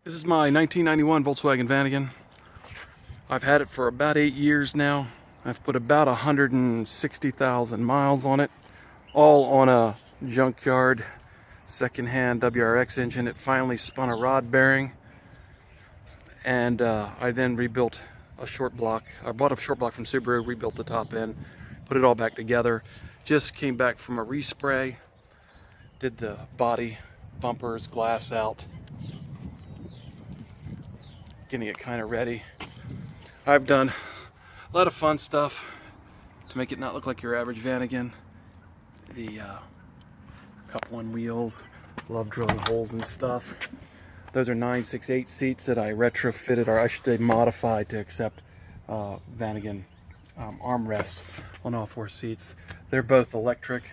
This is my 1991 Volkswagen Vanagon. I've had it for about 8 years now. I've put about 160,000 miles on it, all on a junkyard secondhand WRX engine. It finally spun a rod bearing, and I then rebuilt a short block. I bought a short block from Subaru, rebuilt the top end, put it all back together. Just came back from a respray, did the body, bumpers, glass out, getting it kind of ready. I've done a lot of fun stuff to make it not look like your average Vanagon. The coupling wheels, love drilling holes and stuff. Those are 968 seats that I retrofitted, or I should say modified, to accept Vanagon armrest on all 4 seats. They're both electric.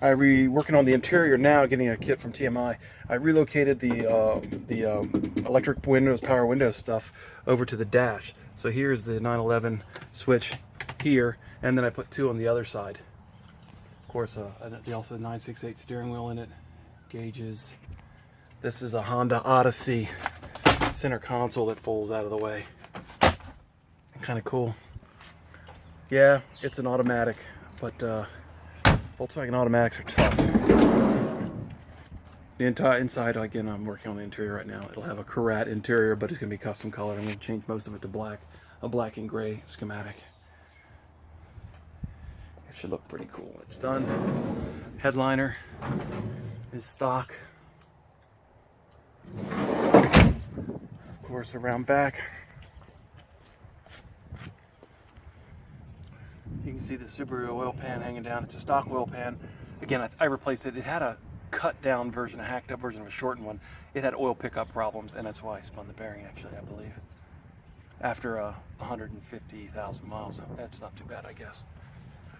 Working on the interior now, getting a kit from TMI. I relocated the electric windows, power windows stuff over to the dash. So here's the 911 switch here, and then I put 2 on the other side. Of course, they also have 968 steering wheel in it, gauges. This is a Honda Odyssey center console that folds out of the way. Kind of cool. Yeah, it's an automatic, but Volkswagen automatics are tough. The entire inside, again, I'm working on the interior right now. It'll have a Karat interior, but it's going to be custom colored. I'm going to change most of it to black, a black and gray schematic. It should look pretty cool. It's done. Headliner is stock. Of course, around back, you can see the Subaru oil pan hanging down. It's a stock oil pan. Again, I replaced it. It had a cut down version, a hacked up version of a shortened one. It had oil pickup problems, and that's why I spun the bearing, actually, I believe. After 150,000 miles. That's not too bad, I guess.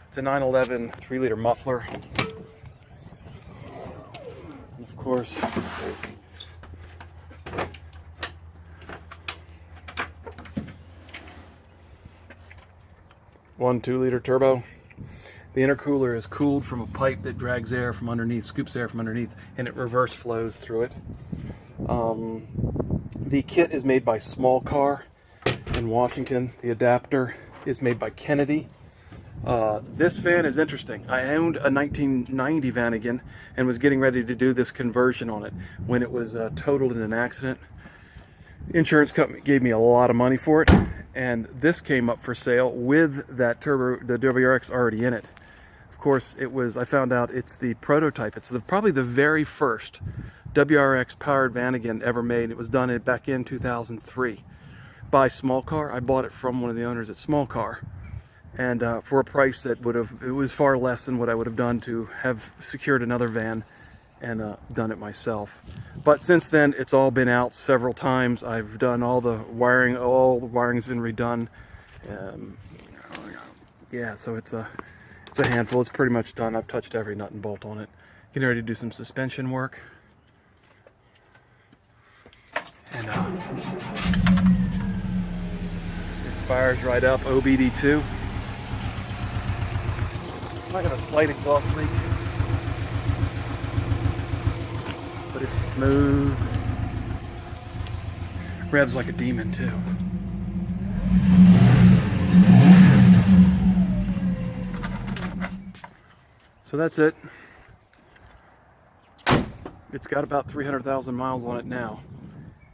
It's a 911 3-liter muffler. And of course, one 2-liter turbo. The intercooler is cooled from a pipe that drags air from underneath, scoops air from underneath, and it reverse flows through it. The kit is made by Small Car in Washington. The adapter is made by Kennedy. This van is interesting. I owned a 1990 Vanagon and was getting ready to do this conversion on it when it was totaled in an accident. The insurance company gave me a lot of money for it, and this came up for sale with that turbo, the WRX already in it. Of course, it was, I found out it's the prototype. It's probably the very first WRX powered Vanagon ever made. It was done back in 2003 by Small Car. I bought it from one of the owners at Small Car, and for a price that it was far less than what I would have done to have secured another van and done it myself. But since then, it's all been out several times. I've done all the wiring. All the wiring's been redone. Yeah, so it's a handful. It's pretty much done. I've touched every nut and bolt on it. Getting ready to do some suspension work. And it fires right up. OBD2. I got a slight exhaust leak, but it's smooth. Revs like a demon too. So that's it. It's got about 300,000 miles on it now,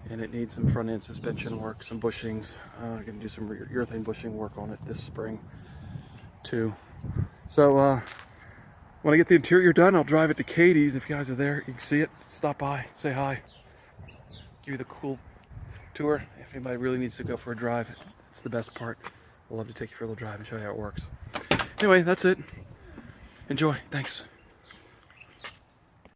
and it needs some front end suspension work, some bushings. I'm gonna do some urethane bushing work on it this spring too. So when I get the interior done, I'll drive it to Katie's. If you guys are there, you can see it. Stop by, say hi, give you the cool tour. If anybody really needs to go for a drive, it's the best part. I'd love to take you for a little drive and show you how it works. Anyway, that's it. Enjoy. Thanks.